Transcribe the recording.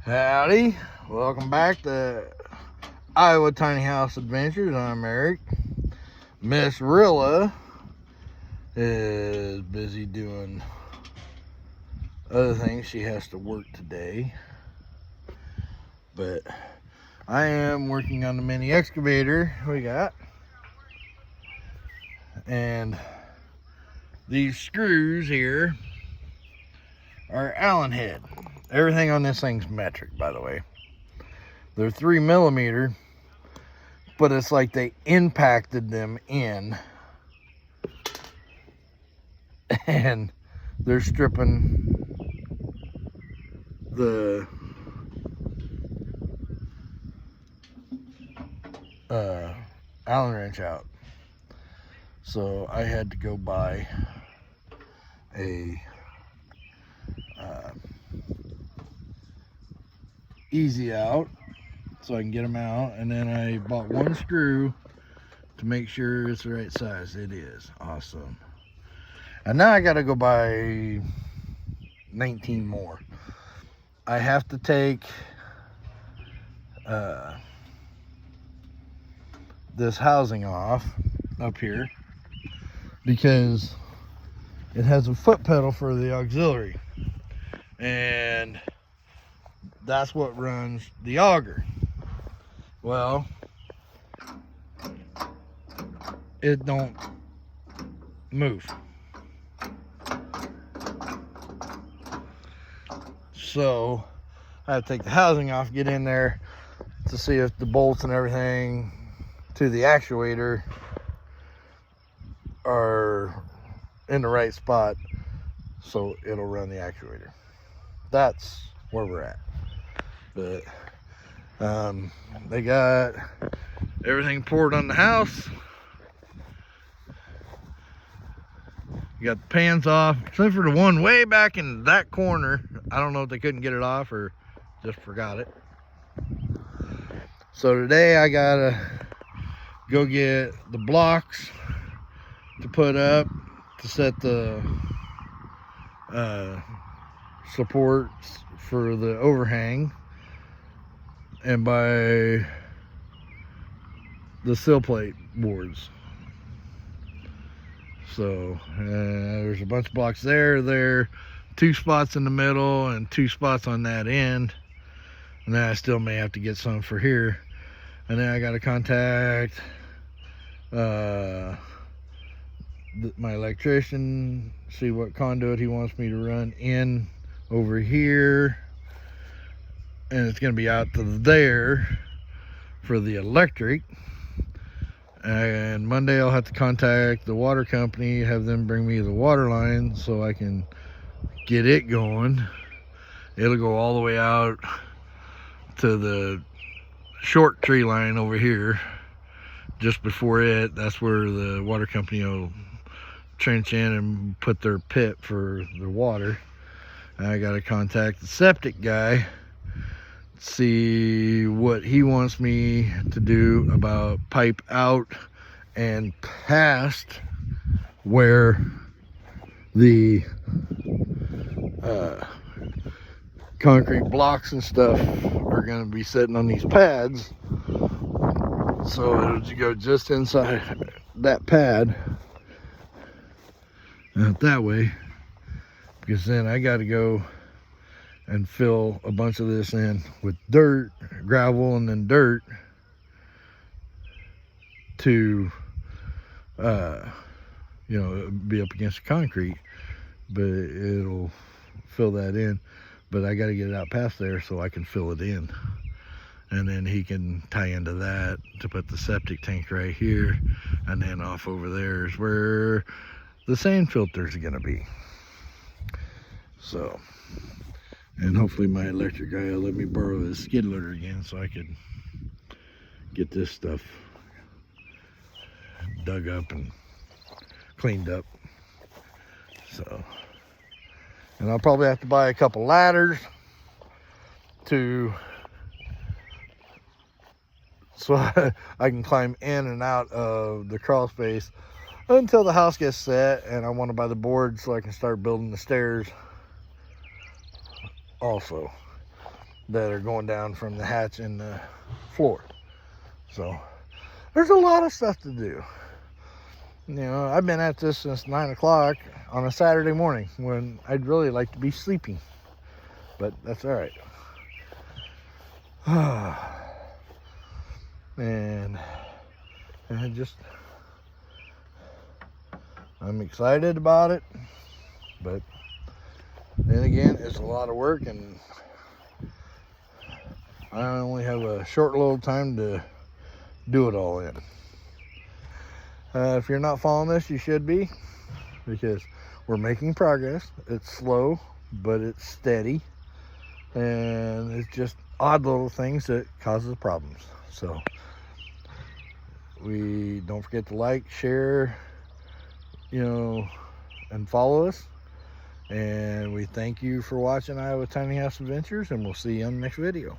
Howdy, welcome back to Iowa Tiny House Adventures. I'm Eric. Miss Rilla is busy doing other things. She has to work today, but I am working on the mini excavator we got, and these screws here are Allen head. Everything on this thing's metric, by the way. They're 3mm, but it's like they impacted them in, and they're stripping the Allen wrench out. So I had to go buy a easy out so I can get them out, and then I bought one screw to make sure it's the right size. It is awesome. And now I gotta go buy 19 more. I have to take this housing off up here because it has a foot pedal for the auxiliary, and that's what runs the auger. Well, it don't move. So I have to take the housing off, get in there to see if the bolts and everything to the actuator are in the right spot so it'll run the actuator. That's where we're at. But they got everything poured on the house. You got the pans off, except for the one way back in that corner. I don't know if they couldn't get it off or just forgot it. So today I gotta go get the blocks to put up to set the supports for the overhang, and buy the sill plate boards. So there's a bunch of blocks there, 2 spots in the middle and 2 spots on that end, and then I still may have to get some for here. And then I got to contact my electrician, see what conduit he wants me to run in over here, and it's going to be out to there for the electric. And Monday I'll have to contact the water company, have them bring me the water line so I can get it going. It'll go all the way out to the short tree line over here. Just before it, that's where the water company will trench in and put their pit for the water. And I got to contact the septic guy, see what he wants me to do about pipe out and past where the concrete blocks and stuff are going to be sitting on these pads. So it'll go just inside that pad, out that way, because then I got to go and fill a bunch of this in with dirt, gravel, and then dirt to be up against the concrete, but it'll fill that in. But I got to get it out past there so I can fill it in, and then he can tie into that to put the septic tank right here, and then off over there is where the sand filters are going to be. So, and hopefully my electric guy will let me borrow his skid loader again so I could get this stuff dug up and cleaned up. So, and I'll probably have to buy a couple ladders so I can climb in and out of the crawl space until the house gets set, and I want to buy the board so I can start building the stairs also. that are going down from the hatch in the floor. So there's a lot of stuff to do. You know, I've been at this since 9 o'clock on a Saturday morning when I'd really like to be sleeping, but that's all right. And I'm excited about it, but then again, it's a lot of work, and I only have a short little time to do it all in. If you're not following this, you should be, because we're making progress. It's slow, but it's steady, and it's just odd little things that causes problems. So we don't forget to like, share, and follow us. And we thank you for watching Iowa Tiny House Adventures, and we'll see you on the next video.